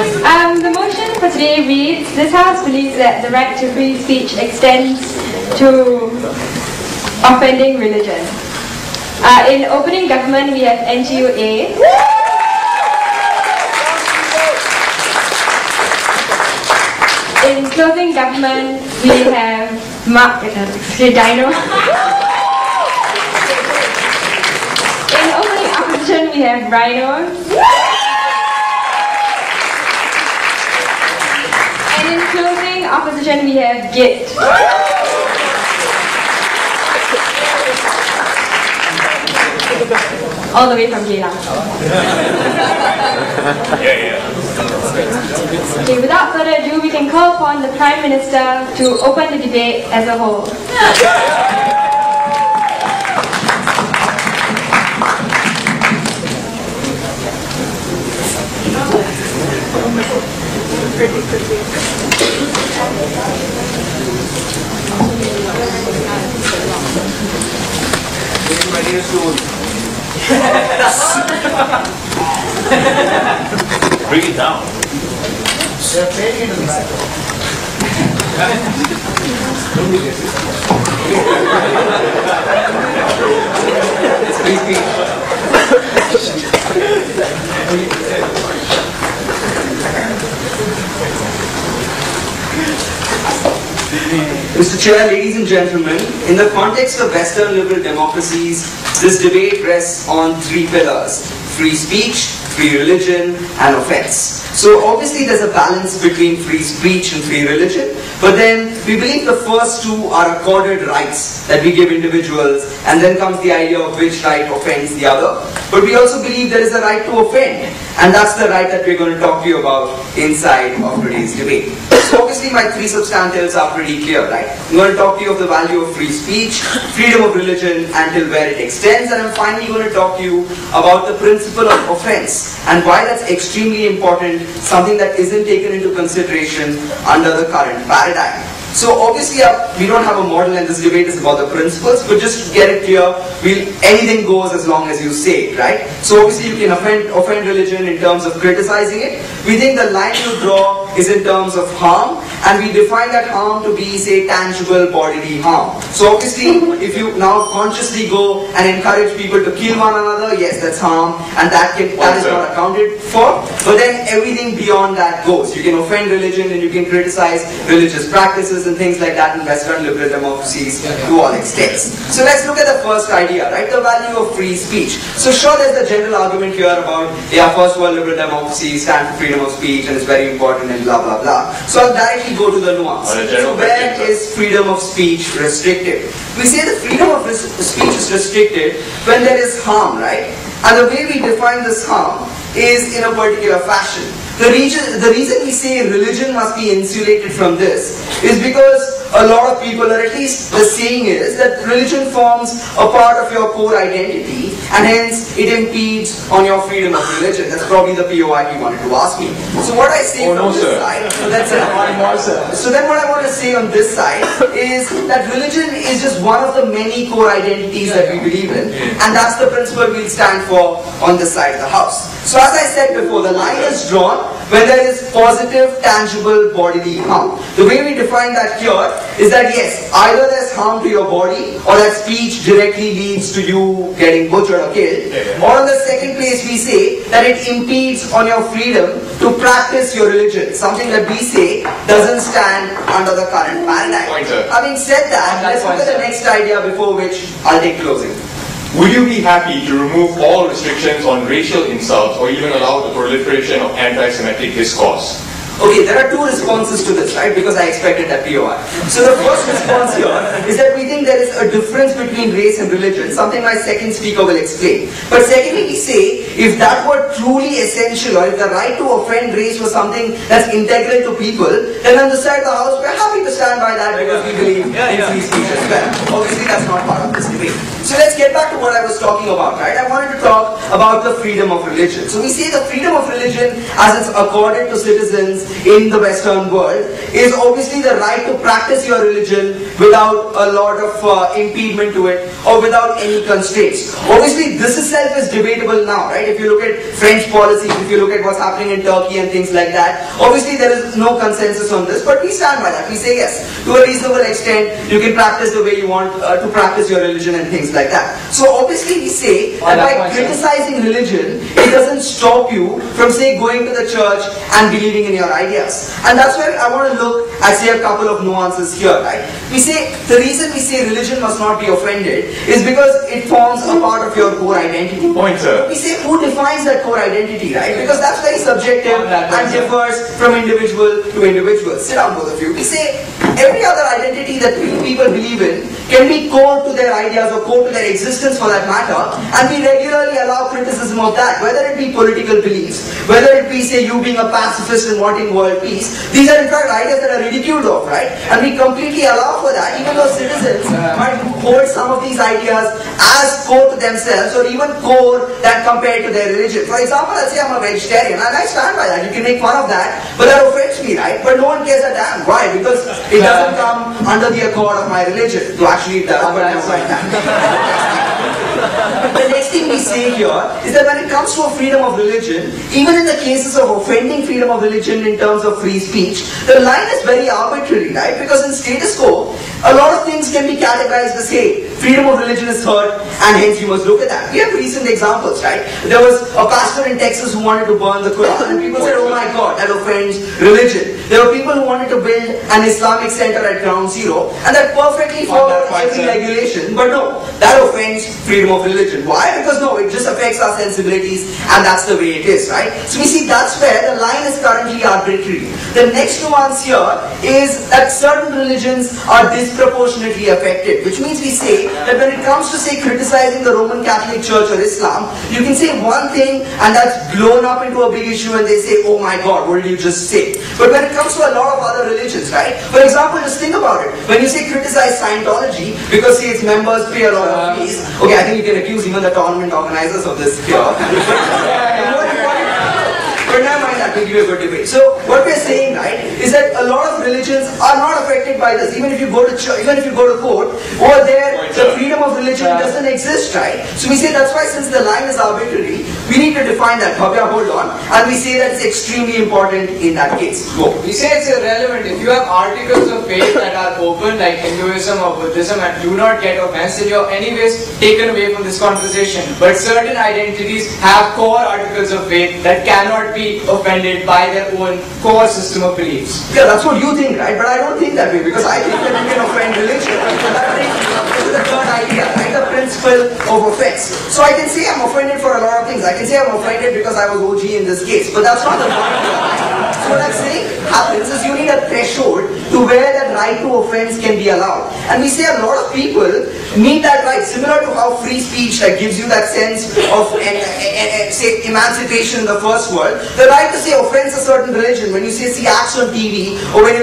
The motion for today reads, this House believes that the right to free speech extends to offending religion. In opening government, we have NGOA. In closing government, we have Dino. In opening opposition, we have Rhino. And in closing opposition, we have Git. All the way from Geylang. Okay, without further ado, we can call upon the Prime Minister to open the debate as a whole. Bring it down. Mr. Chair, ladies and gentlemen, in the context of Western liberal democracies, this debate rests on three pillars: free speech, free religion, and offense. So obviously there's a balance between free speech and free religion, but then we believe the first two are accorded rights that we give individuals, and then comes the idea of which right offends the other. But we also believe there is a right to offend, and that's the right that we're going to talk to you about inside of today's debate. So obviously my three substantials are pretty clear, right? I'm going to talk to you of the value of free speech, freedom of religion, until where it extends, and I'm finally going to talk to you about the principle of offense and why that's extremely important, something that isn't taken into consideration under the current paradigm. So obviously we don't have a model, and this debate is about the principles, but just to get it clear, anything goes as long as you say it, right? So obviously you can offend religion in terms of criticizing it. We think the line you draw is in terms of harm, and we define that harm to be, say, tangible bodily harm. So obviously if you now consciously go and encourage people to kill one another, yes, that's harm, and that is not accounted for. But then everything beyond that goes. You can offend religion and you can criticize religious practices and things like that in Western liberal democracies to all extents. So let's look at the first idea, right? The value of free speech. So sure, there's the general argument here about, first world liberal democracies stand for freedom of speech and it's very important and blah blah blah. So I'll directly go to the nuance. So where is freedom of speech restricted? We say the freedom of speech is restricted when there is harm, right? And the way we define this harm is in a particular fashion. The reason we say religion must be insulated from this is because a lot of people, or at least the saying is, that religion forms a part of your core identity and hence it impedes on your freedom of religion. That's probably the POI he wanted to ask me. So what I say from this side, so then what I want to say on this side is that religion is just one of the many core identities that we believe in, and that's the principle we'll stand for on this side of the house. So as I said before, the line is drawn when there is positive, tangible bodily harm. The way we define that here is that yes, either there's harm to your body or that speech directly leads to you getting butchered or killed, or in the second place we say that it impedes on your freedom to practice your religion, something that we say doesn't stand under the current paradigm. Having said that, let's look at the next idea before which I'll take closing. Would you be happy to remove all restrictions on racial insults or even allow the proliferation of anti-Semitic discourse? Okay, there are two responses to this, right? Because I expected that POI. So the first response here is that we think there is a difference between race and religion, something my second speaker will explain. But secondly, we say, if that were truly essential, or if the right to offend race was something that's integral to people, then on this side of the house, we're happy to stand by that because we believe in free speech as well. Obviously, that's not part of this debate. So So let's get back to what I was talking about, right? I wanted to talk about the freedom of religion. So we say the freedom of religion as it's accorded to citizens in the Western world is obviously the right to practice your religion without a lot of impediment to it or without any constraints. Obviously this itself is debatable now, right? If you look at French policies, if you look at what's happening in Turkey and things like that, obviously there is no consensus on this, but we stand by that. We say yes, to a reasonable extent you can practice the way you want to practice your religion and things like that. So obviously we say that by criticizing religion, it doesn't stop you from, say, going to the church and believing in your ideas. And that's where I want to look at, say, a couple of nuances here, right? We say, the reason we say religion must not be offended is because it forms a part of your core identity. Point, sir. We say, who defines that core identity, right? Because that's very subjective and differs from individual to individual. Sit down, both of you. We say, every other identity that people believe in can be core to their ideas or core to their existence for that matter, and we regularly allow criticism of that, whether it be political beliefs, whether it be, say, you being a pacifist and wanting world peace. These are in fact ideas that are ridiculed of, right? And we completely allow for that, even though citizens might hold some of these ideas as core to themselves or even core that compared to their religion. For example, let's say I'm a vegetarian, and I stand by that. You can make fun of that, but that offends me, right? But no one cares a damn. Why? Because it doesn't come under the accord of my religion. To actually, it does, but never mind that. The next thing we say here is that when it comes to a freedom of religion, even in the cases of offending freedom of religion in terms of free speech, the line is very arbitrary, right? Because in status quo, a lot of things can be categorized as, hey, freedom of religion is hurt, and hence you must look at that. We have recent examples, right? There was a pastor in Texas who wanted to burn the Quran, and people said, oh my God, that offends religion. There were people who wanted to build an Islamic center at Ground Zero, and that perfectly followed every regulation, but no, that offends freedom of religion. Why? Because no, it just affects our sensibilities, and that's the way it is, right? So we see that's where the line is currently arbitrary. The next nuance here is that certain religions are disproportionately affected, which means we say that when it comes to, say, criticizing the Roman Catholic Church or Islam, you can say one thing and that's blown up into a big issue and they say, oh my God, what did you just say? But when it comes to a lot of other religions, right? For example, just think about it. When you say criticize Scientology because, say, its members pay a lot of fees, okay, I think you can accuse even the tournament organizers of this here. But never mind that, we'll give you a good debate. So what we're saying, right, is that a lot of religions are not affected by this. Even if you go to church, even if you go to court, over there the freedom of religion doesn't exist, right? So we say that's why, since the line is arbitrary, we need to define that. Bhavya, hold on. And we say that it's extremely important in that case. Go. We say it's irrelevant. If you have articles of faith that are open, like Hinduism or Buddhism, and do not get offense, then you're anyways taken away from this conversation. But certain identities have core articles of faith that cannot be offended by their own core system of beliefs. Yeah, that's what you think, right? But I don't think that way, because I think that you can offend religion. So that brings me to the third idea, right? The principle of offense. So I can say I'm offended for a lot of things. I can say I'm offended because I was OG in this case, but that's not the point. So what I'm saying happens is you need a threshold to where that right to offense can be allowed. And we say a lot of people need that right, similar to how free speech gives you that sense of say emancipation in the first world. The right to say offense a certain religion, when you say see acts on TV, or when you